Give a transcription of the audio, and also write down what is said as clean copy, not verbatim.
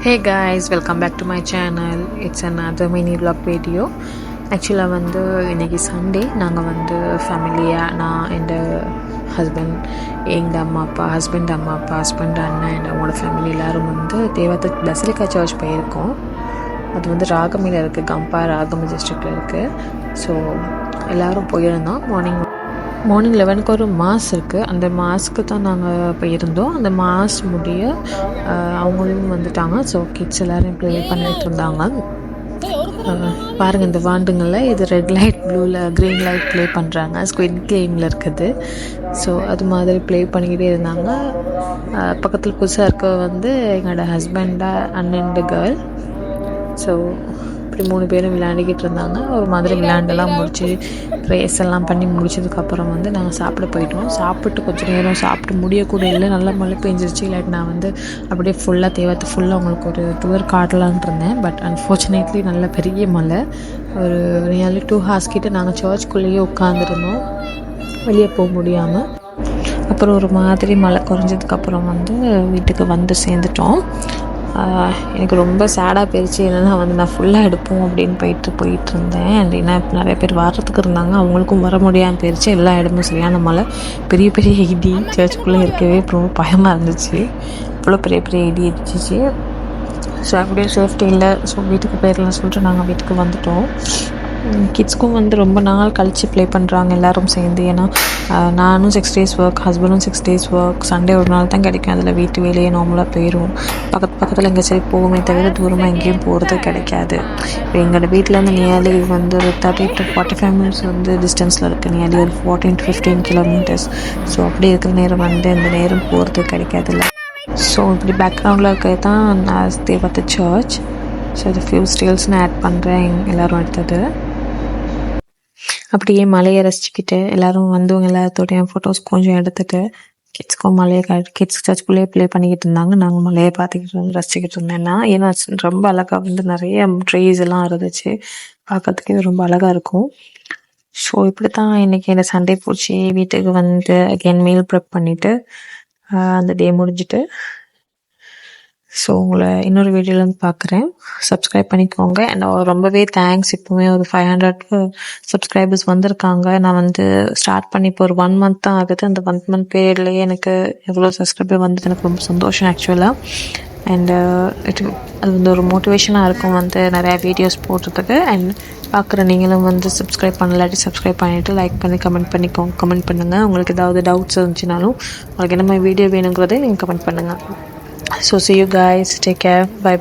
Hey guys, welcome back to my channel. It's another mini vlog video. ஆக்சுவலாக வந்து இன்றைக்கி Sunday நாங்கள் வந்து ஃபேமிலியாக நான் என் ஹஸ்பண்ட் எங்கள் அம்மா அப்பா ஹஸ்பண்ட் அண்ணன் அண்ட் அவங்களோட ஃபேமிலி எல்லோரும் வந்து தேவாத்த பசிலிக்கா சர்ச் போயிருக்கோம். அது வந்து ராகமில் இருக்குது, கம்பா ராகம் டிஸ்ட்ரிக்டில் இருக்குது. ஸோ எல்லோரும் போயிருந்தோம். மார்னிங் 11க்கு ஒரு மாஸ் இருக்குது. அந்த மாஸ்க்கு தான் நாங்கள் போயிருந்தோம். அந்த மாஸ் முடிய அவங்களும் வந்துட்டாங்க. ஸோ கிட்ஸ் எல்லோரும் ப்ளே பண்ணிகிட்டு இருந்தாங்க. பாருங்கள், இந்த வாண்டுங்களில் இது ரெட் லைட் ப்ளூவில் க்ரீன் லைட் ப்ளே பண்ணுறாங்க. ஸ்குவிட் கேமில் இருக்குது. ஸோ அது மாதிரி ப்ளே பண்ணிக்கிட்டே இருந்தாங்க. பக்கத்தில் புதுசாக இருக்க வந்து எங்களோட ஹஸ்பண்டாக அண்ணன் கேர்ள். ஸோ இப்படி 3 பேரும் விளையாடிக்கிட்டு இருந்தாங்க. ஒரு மாதிரி விளையாண்டெல்லாம் முடிச்சு ரேஸ் எல்லாம் பண்ணி முடிச்சதுக்கப்புறம் வந்து நாங்கள் சாப்பிட போயிட்டோம். சாப்பிட்டு கொஞ்சம் நேரம் சாப்பிட்டு முடியக்கூட இல்லை, நல்லா மழை பெஞ்சிருச்சு. இல்லாட்டி நான் வந்து அப்படியே ஃபுல்லாக தேவத்தை ஃபுல்லாக உங்களுக்கு ஒரு டூர் காட்டலான் இருந்தேன். பட் அன்ஃபார்ச்சுனேட்லி நல்ல பெரிய மழை. ஒரு நியர்லி 2 hours கிட்ட நாங்கள் சர்ச்சுக்குள்ளேயே உட்காந்துருந்தோம், வெளியே போக முடியாமல். அப்புறம் ஒரு மாதிரி மழை குறைஞ்சதுக்கப்புறம் வந்து வீட்டுக்கு வந்து சேர்ந்துட்டோம். எனக்கு ரொம்ப சேடாக போயிடுச்சு. என்னென்னா வந்து நான் ஃபுல்லாக எடுப்போம் அப்படின்னு போயிட்டு இருந்தேன். அண்ட் ஏன்னா நிறைய பேர் வர்றதுக்கு இருந்தாங்க, அவங்களுக்கும் வர முடியாமல் போயிடுச்சு. எல்லா இடமும் சரியான மழை, பெரிய பெரிய இடி. சர்ச்சுக்குள்ளே இருக்கவே ரொம்ப பயமாக இருந்துச்சு. இவ்வளோ பெரிய இடி இடிச்சிச்சு. ஸோ அப்படியே சேஃப்டி இல்லை. ஸோ வீட்டுக்கு போயிடலாம் சொல்லிட்டு நாங்கள் வீட்டுக்கு வந்துட்டோம். கிட்ஸ்க்கும் வந்து ரொம்ப நாள் கழித்து ப்ளே பண்ணுறாங்க எல்லோரும் சேர்ந்து. ஏன்னா நானும் 6 days ஒர்க், ஹஸ்பண்டும் 6 days ஒர்க். சண்டே ஒரு நாள் தான் கிடைக்கும். அதில் வீட்டு வேலையே நார்மலாக போயிடும். பக்கத்தில் எங்கே சரி போகுமே தவிர தூரமாக எங்கேயும் போகிறது கிடைக்காது. இப்போ எங்களோட வீட்டிலேருந்து நியர்லி வந்து ஒரு 30 to 45 minutes வந்து டிஸ்டன்ஸில் இருக்குது. நியர்லி ஒரு 14 to 15 kilometers. ஸோ அப்படி இருக்கிற நேரம் வந்து இந்த நேரம் போகிறது கிடைக்காதுல்ல. ஸோ இப்படி பேக்ரவுண்டில் இருக்கிறது தான் தேவத்த சர்ச். ஸோ இது ஃபியூ ஸ்டில்ஸ் நான் ஆட் பண்ணுறேன் எல்லோரும் எடுத்தது. அப்படியே மலையை ரசிச்சுக்கிட்டு எல்லோரும் வந்தவங்க எல்லாத்தோடையும் ஃபோட்டோஸ் கொஞ்சம் எடுத்துகிட்டு கிட்ஸ்க்கும் கிட்ஸ் சர்ச்சுக்குள்ளேயே ப்ளே பண்ணிக்கிட்டு இருந்தாங்க. நாங்கள் மலையை பார்த்துக்கிட்டு ரசிச்சுக்கிட்டு இருந்தேன்னா, ஏன்னா ரொம்ப அழகாக வந்து நிறைய ட்ரீஸ் எல்லாம் இருந்துச்சு. பார்க்கறதுக்கே ரொம்ப அழகாக இருக்கும். ஸோ இப்படி தான் இன்றைக்கி இந்த சண்டே போச்சு. வீட்டுக்கு வந்து அகெயின் மீல் ப்ரெப் பண்ணிவிட்டு அந்த டே முடிஞ்சிட்டு ஸோ உங்களை இன்னொரு வீடியோவில் பார்க்குறேன். சப்ஸ்கிரைப் பண்ணிக்கோங்க. அண்ட் ரொம்பவே தேங்க்ஸ். இப்போவே ஒரு 500 சப்ஸ்கிரைபர்ஸ் வந்திருக்காங்க. நான் வந்து ஸ்டார்ட் பண்ணி இப்போ ஒரு 1 month தான் ஆகுது. அந்த 1 month பீரியட்லேயே எனக்கு எவ்வளோ சப்ஸ்கிரைபர் வந்தது எனக்கு ரொம்ப சந்தோஷம் ஆக்சுவலாக. அண்டு அது வந்து ஒரு மோட்டிவேஷனாக இருக்கும் வந்து நிறையா வீடியோஸ் போடுறதுக்கு. அண்ட் பார்க்குற நீங்களும் வந்து சப்ஸ்கிரைப் பண்ணலாட்டி சப்ஸ்கிரைப் பண்ணிவிட்டு லைக் பண்ணி கமெண்ட் பண்ணுங்கள். உங்களுக்கு ஏதாவது டவுட்ஸ் இருந்துச்சுனாலும் உங்களுக்கு என்ன மாதிரி வீடியோ வேணுங்கிறதை நீங்கள் கமெண்ட் பண்ணுங்கள். So see you guys, take care, bye.